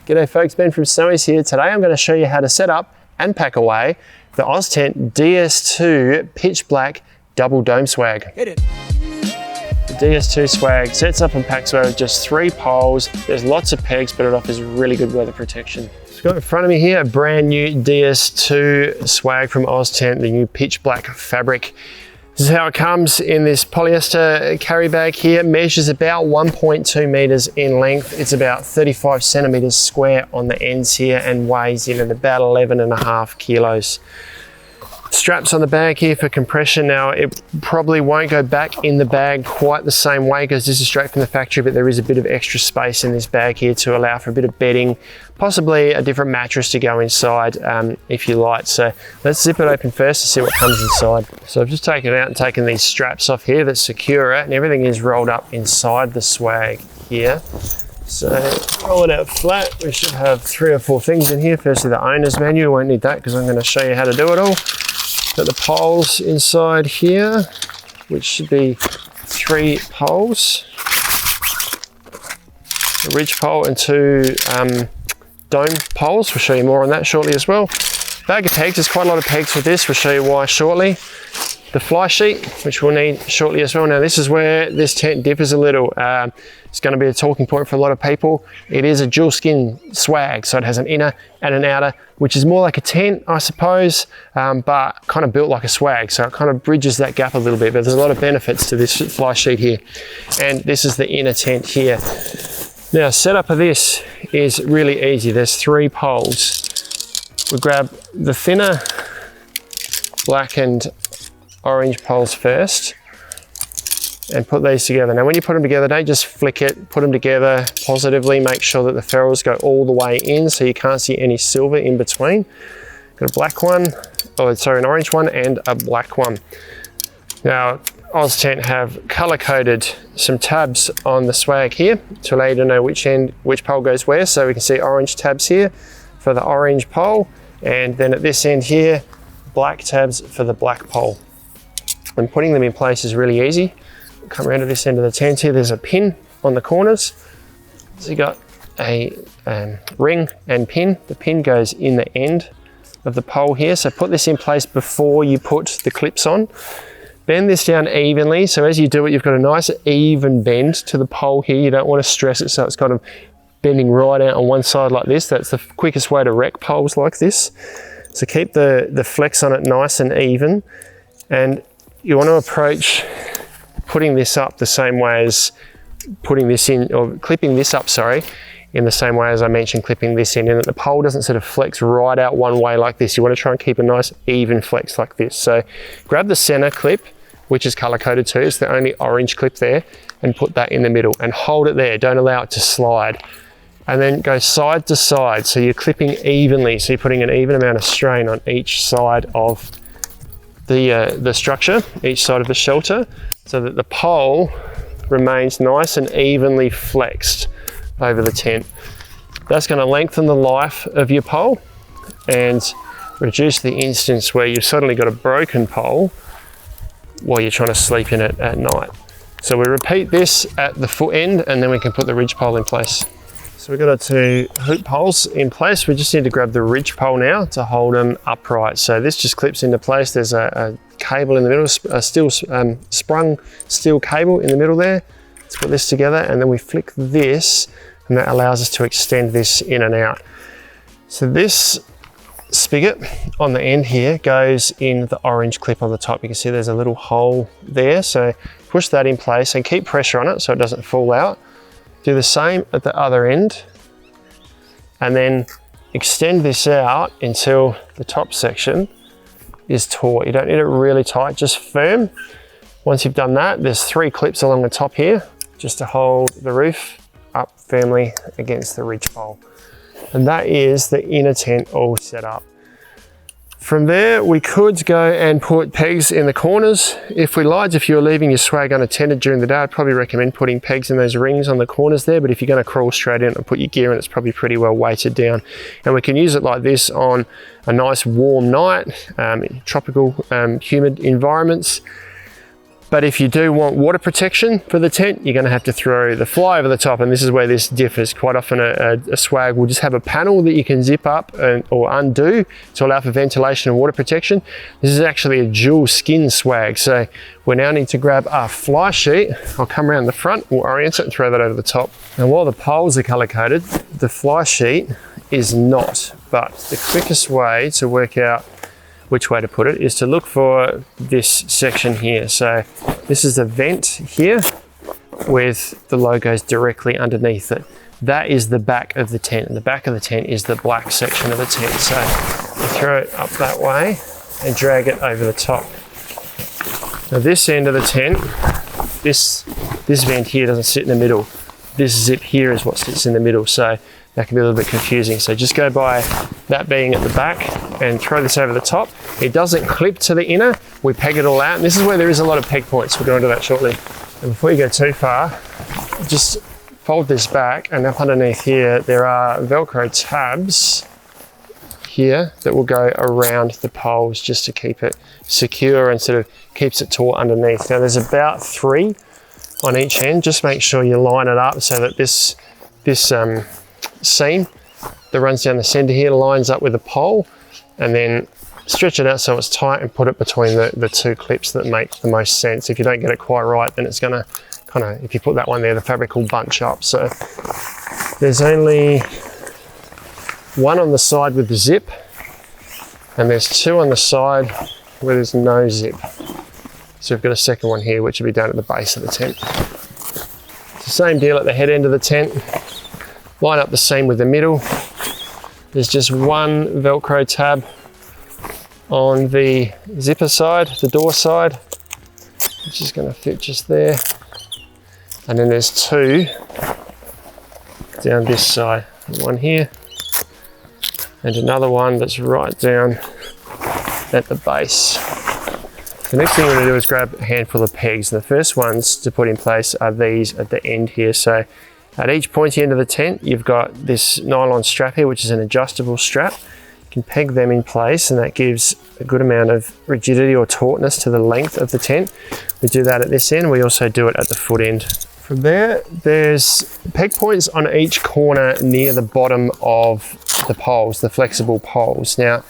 G'day folks, Ben from Snowy's here. Today I'm going to show you how to set up and pack away the Oztent DS2 pitch black double dome swag. Hit it. The DS2 swag sets up and packs away with just 3 poles. There's lots of pegs, but it offers really good weather protection. So I've got in front of me here a brand new DS2 swag from Oztent, the new pitch black fabric. This is how it comes in this polyester carry bag here. It measures about 1.2 meters in length. It's about 35 centimeters square on the ends here and weighs in at about 11.5 kilos. Straps on the bag here for compression. Now it probably won't go back in the bag quite the same way because this is straight from the factory, but there is a bit of extra space in this bag here to allow for a bit of bedding, possibly a different mattress to go inside if you like. So let's zip it open first to see what comes inside. So I've just taken it out and taken these straps off here that secure it, and everything is rolled up inside the swag here. So roll it out flat. We should have 3 or 4 things in here. Firstly, the owner's manual. Won't need that because I'm going to show you how to do it all. Got the poles inside here, which should be 3 poles. A ridge pole and 2 dome poles. We'll show you more on that shortly as well. Bag of pegs. There's quite a lot of pegs with this. We'll show you why shortly. The fly sheet, which we'll need shortly as well. Now this is where this tent differs a little. It's going to be a talking point for a lot of people. It is a dual skin swag, so it has an inner and an outer, which is more like a tent, I suppose, but kind of built like a swag. So it kind of bridges that gap a little bit, but there's a lot of benefits to this fly sheet here. And this is the inner tent here. Now setup of this is really easy. There's 3 poles. We grab the thinner black and orange poles first and put these together. Now when you put them together, don't just flick it, put them together positively, make sure that the ferrules go all the way in so you can't see any silver in between. Got a black one, an orange one and a black one. Now Oztent have color coded some tabs on the swag here to allow you to know which pole goes where. So we can see orange tabs here for the orange pole, and then at this end here, black tabs for the black pole. And putting them in place is really easy. Come around to this end of the tent here, there's a pin on the corners. So you got a ring and pin. The pin goes in the end of the pole here. So put this in place before you put the clips on. Bend this down evenly. So as you do it, you've got a nice even bend to the pole here. You don't want to stress it so it's kind of bending right out on one side like this. That's the quickest way to wreck poles like this. So keep the flex on it nice and even. And you want to approach putting this up the same way as putting this in, or clipping this up, sorry, in the same way as I mentioned clipping this in, and that the pole doesn't sort of flex right out one way like this. You want to try and keep a nice even flex like this. So grab the center clip, which is color coded too, it's the only orange clip there, and put that in the middle and hold it there. Don't allow it to slide. And then go side to side. So you're clipping evenly. So you're putting an even amount of strain on each side of the structure, each side of the shelter, so that the pole remains nice and evenly flexed over the tent. That's going to lengthen the life of your pole and reduce the instance where you've suddenly got a broken pole while you're trying to sleep in it at night. So we repeat this at the foot end, and then we can put the ridge pole in place. So we've got our 2 hoop poles in place. We just need to grab the ridge pole now to hold them upright. So this just clips into place. There's a cable in the middle, a sprung steel cable in the middle there. Let's put this together, and then we flick this, and that allows us to extend this in and out. So this spigot on the end here goes in the orange clip on the top. You can see there's a little hole there. So push that in place and keep pressure on it so it doesn't fall out. Do the same at the other end, and then extend this out until the top section is taut. You don't need it really tight, just firm. Once you've done that, there's 3 clips along the top here just to hold the roof up firmly against the ridge pole. And that is the inner tent all set up. From there, we could go and put pegs in the corners if we liked. If you're leaving your swag unattended during the day, I'd probably recommend putting pegs in those rings on the corners there. But if you're going to crawl straight in and put your gear in, it's probably pretty well weighted down. And we can use it like this on a nice warm night, in tropical, humid environments. But if you do want water protection for the tent, you're going to have to throw the fly over the top, and this is where this differs. Quite often a swag will just have a panel that you can zip up or undo to allow for ventilation and water protection. This is actually a dual skin swag, so we now need to grab our fly sheet. I'll come around the front, we'll orient it and throw that over the top. Now while the poles are color coded, the fly sheet is not, but the quickest way to work out which way to put it is to look for this section here. So this is the vent here with the logos directly underneath it. That is the back of the tent, and the back of the tent is the black section of the tent. So you throw it up that way and drag it over the top. Now this end of the tent, this vent here doesn't sit in the middle. This zip here is what sits in the middle, so that can be a little bit confusing. So just go by that being at the back and throw this over the top. It doesn't clip to the inner, we peg it all out. And this is where there is a lot of peg points. We'll go into that shortly. And before you go too far, just fold this back, and up underneath here, there are Velcro tabs here that will go around the poles just to keep it secure and sort of keeps it taut underneath. Now there's about 3 on each end. Just make sure you line it up so that this seam that runs down the center here lines up with the pole, and then stretch it out so it's tight and put it between the 2 clips that make the most sense. If you don't get it quite right, then it's gonna kind of, if you put that one there, the fabric will bunch up. So there's only 1 on the side with the zip, and there's 2 on the side where there's no zip. So we've got a second one here, which will be down at the base of the tent. It's the same deal at the head end of the tent. Line up the seam with the middle. There's just 1 Velcro tab on the zipper side, the door side, which is going to fit just there. And then there's 2 down this side. 1 here, and another one that's right down at the base. The next thing we're going to do is grab a handful of pegs. The first ones to put in place are these at the end here. So at each pointy end of the tent, you've got this nylon strap here, which is an adjustable strap. You can peg them in place, and that gives a good amount of rigidity or tautness to the length of the tent. We do that at this end. We also do it at the foot end. From there, there's peg points on each corner near the bottom of the poles, the flexible poles. Now,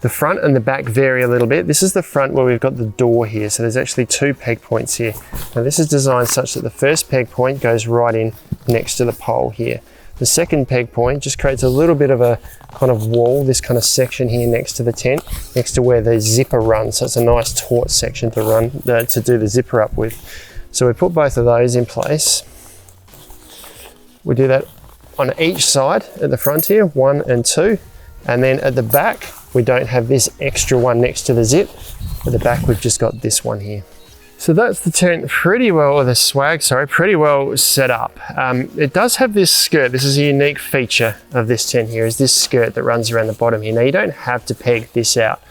the front and the back vary a little bit. This is the front where we've got the door here. So there's actually 2 peg points here. Now this is designed such that the first peg point goes right in next to the pole here. The second peg point just creates a little bit of a kind of wall, this kind of section here next to the tent, next to where the zipper runs. So it's a nice taut section to run, to do the zipper up with. So we put both of those in place. We do that on each side at the front here, 1 and 2. And then at the back, we don't have this extra one next to the zip. At the back, we've just got this one here. So that's the tent pretty well, or the swag, sorry, pretty well set up. It does have this skirt. This is a unique feature of this tent here, is this skirt that runs around the bottom here. Now you don't have to peg this out.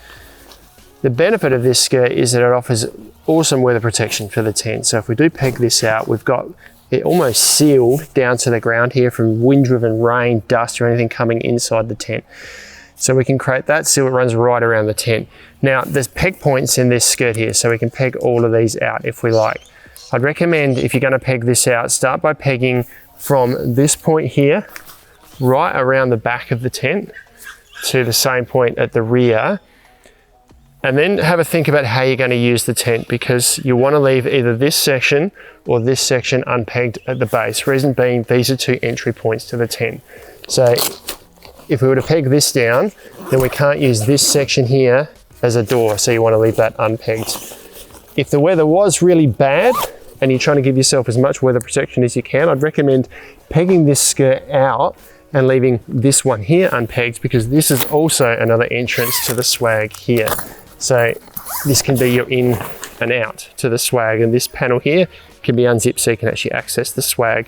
The benefit of this skirt is that it offers awesome weather protection for the tent. So if we do peg this out, we've got it almost sealed down to the ground here from wind-driven rain, dust, or anything coming inside the tent. So we can create that seal that runs right around the tent. Now there's peg points in this skirt here, so we can peg all of these out if we like. I'd recommend, if you're going to peg this out, start by pegging from this point here, right around the back of the tent to the same point at the rear. And then have a think about how you're going to use the tent, because you want to leave either this section or this section unpegged at the base. Reason being, these are 2 entry points to the tent. So if we were to peg this down, then we can't use this section here as a door. So you want to leave that unpegged. If the weather was really bad and you're trying to give yourself as much weather protection as you can, I'd recommend pegging this skirt out and leaving this one here unpegged, because this is also another entrance to the swag here. So this can be your in and out to the swag, and this panel here can be unzipped so you can actually access the swag.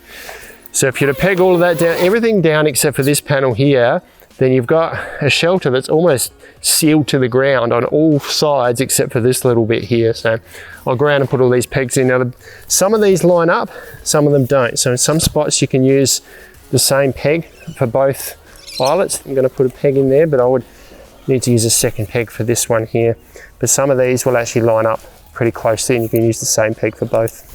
So if you're to peg all of that down, everything down except for this panel here, then you've got a shelter that's almost sealed to the ground on all sides except for this little bit here. So I'll go around and put all these pegs in. Now, some of these line up, some of them don't. So in some spots you can use the same peg for both eyelets. I'm going to put a peg in there, but I would need to use a second peg for this one here. But some of these will actually line up pretty closely, and you can use the same peg for both.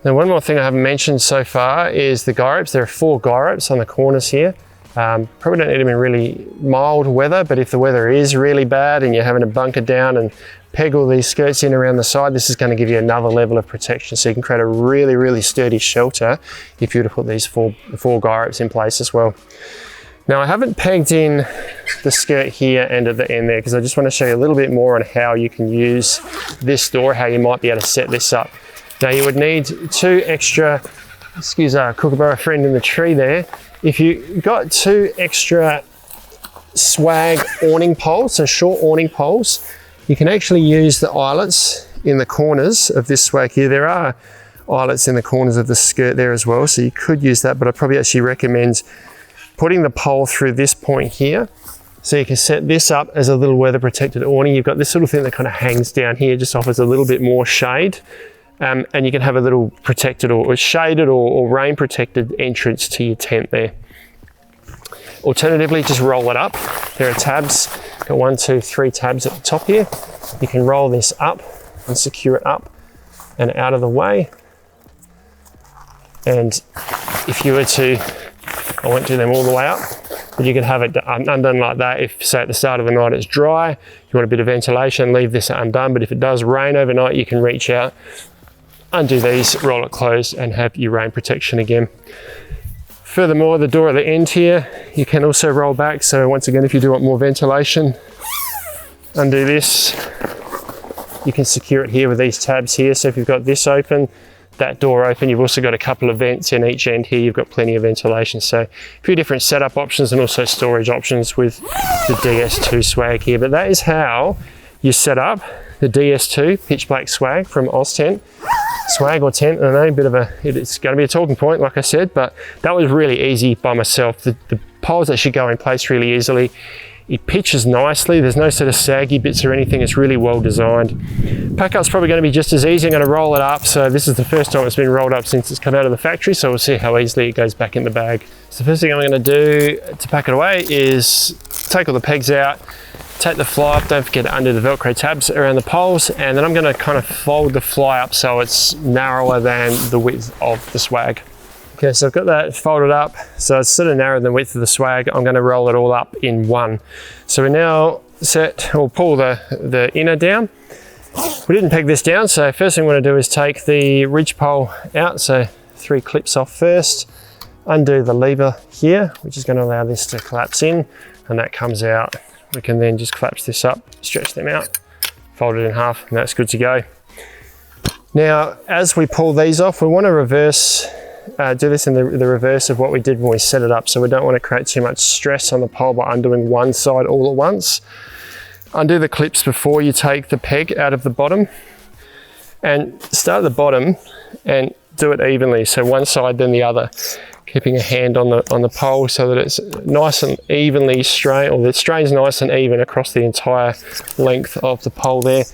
Now, one more thing I haven't mentioned so far is the Guyropes. There are 4 Guyropes on the corners here. Probably don't need them in really mild weather, but if the weather is really bad and you're having to bunker down and peg all these skirts in around the side, this is going to give you another level of protection. So you can create a really, really sturdy shelter if you were to put these four Guyropes in place as well. Now, I haven't pegged in the skirt here and at the end there because I just want to show you a little bit more on how you can use this door, how you might be able to set this up. Now, you would need 2 extra, excuse our kookaburra friend in the tree there. If you got 2 extra swag awning poles, so short awning poles, you can actually use the eyelets in the corners of this swag here. There are eyelets in the corners of the skirt there as well, so you could use that, but I probably actually recommend putting the pole through this point here. So you can set this up as a little weather protected awning. You've got this little thing that kind of hangs down here, just offers a little bit more shade. And you can have a little protected or shaded or rain protected entrance to your tent there. Alternatively, just roll it up. There are tabs, got 1, 2, 3 tabs at the top here. You can roll this up and secure it up and out of the way. And if you were to, I won't do them all the way up, but you could have it undone like that. If, say, at the start of the night it's dry, you want a bit of ventilation, leave this undone. But if it does rain overnight, you can reach out, undo these, roll it closed, and have your rain protection again. Furthermore, the door at the end here, you can also roll back. So once again, if you do want more ventilation, undo this. You can secure it here with these tabs here. So if you've got this open, that door open, you've also got a couple of vents in each end here. You've got plenty of ventilation. So a few different setup options and also storage options with the DS2 swag here. But that is how you set up the DS2 pitch black swag from Oztent. Swag or tent, I know, it's going to be a talking point, like I said, but that was really easy by myself. The poles actually go in place really easily. It pitches nicely. There's no sort of saggy bits or anything. It's really well designed. Pack up's probably going to be just as easy. I'm going to roll it up. So this is the first time it's been rolled up since it's come out of the factory. So we'll see how easily it goes back in the bag. So the first thing I'm going to do to pack it away is take all the pegs out, take the fly up, don't forget to undo the Velcro tabs around the poles, and then I'm going to kind of fold the fly up so it's narrower than the width of the swag. Okay, so I've got that folded up, so it's sort of narrower than the width of the swag. I'm going to roll it all up in one. So we now we'll pull the inner down. We didn't peg this down, so first thing I'm going to do is take the ridge pole out, so 3 clips off first, undo the lever here, which is going to allow this to collapse in, and that comes out. We can then just collapse this up, stretch them out, fold it in half, and that's good to go. Now, as we pull these off, we want to reverse, do this in the reverse of what we did when we set it up. So we don't want to create too much stress on the pole by undoing one side all at once. Undo the clips before you take the peg out of the bottom, and start at the bottom and do it evenly. So one side, then the other. Keeping a hand on the pole so that it's nice and evenly strained, or the strain's nice and even across the entire length of the pole there.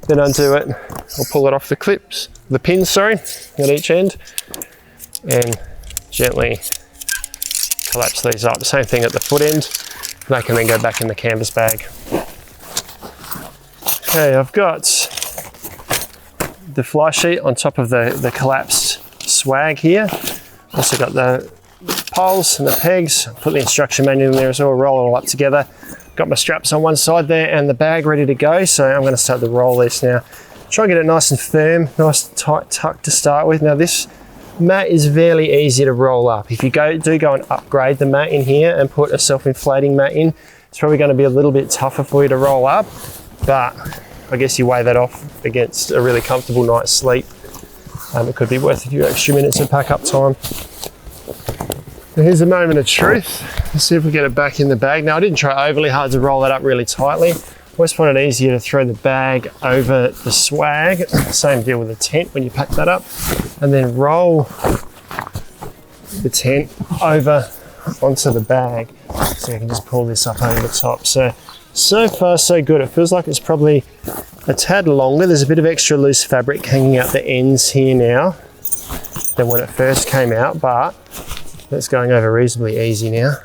Then undo it, or pull it off the clips, the pins, sorry, at each end, and gently collapse these up. Same thing at the foot end. They can then go back in the canvas bag. Okay, I've got the fly sheet on top of the collapsed swag here. Also got the poles and the pegs, put the instruction manual in there as well, roll it all up together. Got my straps on one side there and the bag ready to go, so I'm going to start to roll this now. Try and get it nice and firm, nice tight tuck to start with. Now this mat is fairly easy to roll up. If you do go and upgrade the mat in here and put a self-inflating mat in, it's probably going to be a little bit tougher for you to roll up, but I guess you weigh that off against a really comfortable night's sleep. It could be worth a few extra minutes of pack up time. Now here's the moment of truth. Let's see if we get it back in the bag. Now I didn't try overly hard to roll that up really tightly. I always find it easier to throw the bag over the swag. Same deal with the tent when you pack that up. And then roll the tent over onto the bag. So you can just pull this up over the top. So far so good. It feels like it's probably a tad longer. There's a bit of extra loose fabric hanging out the ends here now than when it first came out, but that's going over reasonably easy now.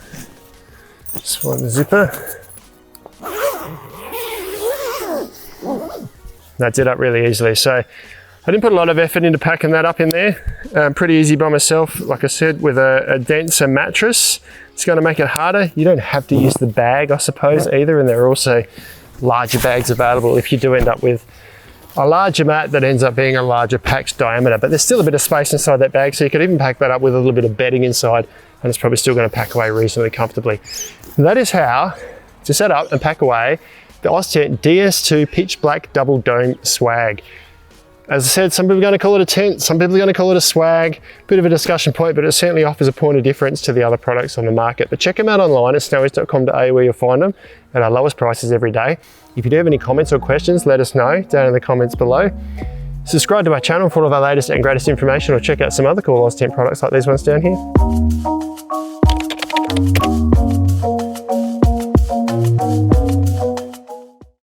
Just find the zipper. that did up really easily. So I didn't put a lot of effort into packing that up in there. Pretty easy by myself, like I said, with a denser mattress. It's going to make it harder. You don't have to use the bag, I suppose, either, and there are also larger bags available if you do end up with a larger mat that ends up being a larger packed diameter, but there's still a bit of space inside that bag, so you could even pack that up with a little bit of bedding inside, and it's probably still going to pack away reasonably comfortably. And that is how to set up and pack away the Oztent DS2 pitch black double dome swag. As I said, some people are going to call it a tent, some people are going to call it a swag. Bit of a discussion point, but it certainly offers a point of difference to the other products on the market. But check them out online at snowies.com.au where you'll find them at our lowest prices every day. If you do have any comments or questions, let us know down in the comments below. Subscribe to our channel for all of our latest and greatest information, or check out some other cool Oztent products like these ones down here.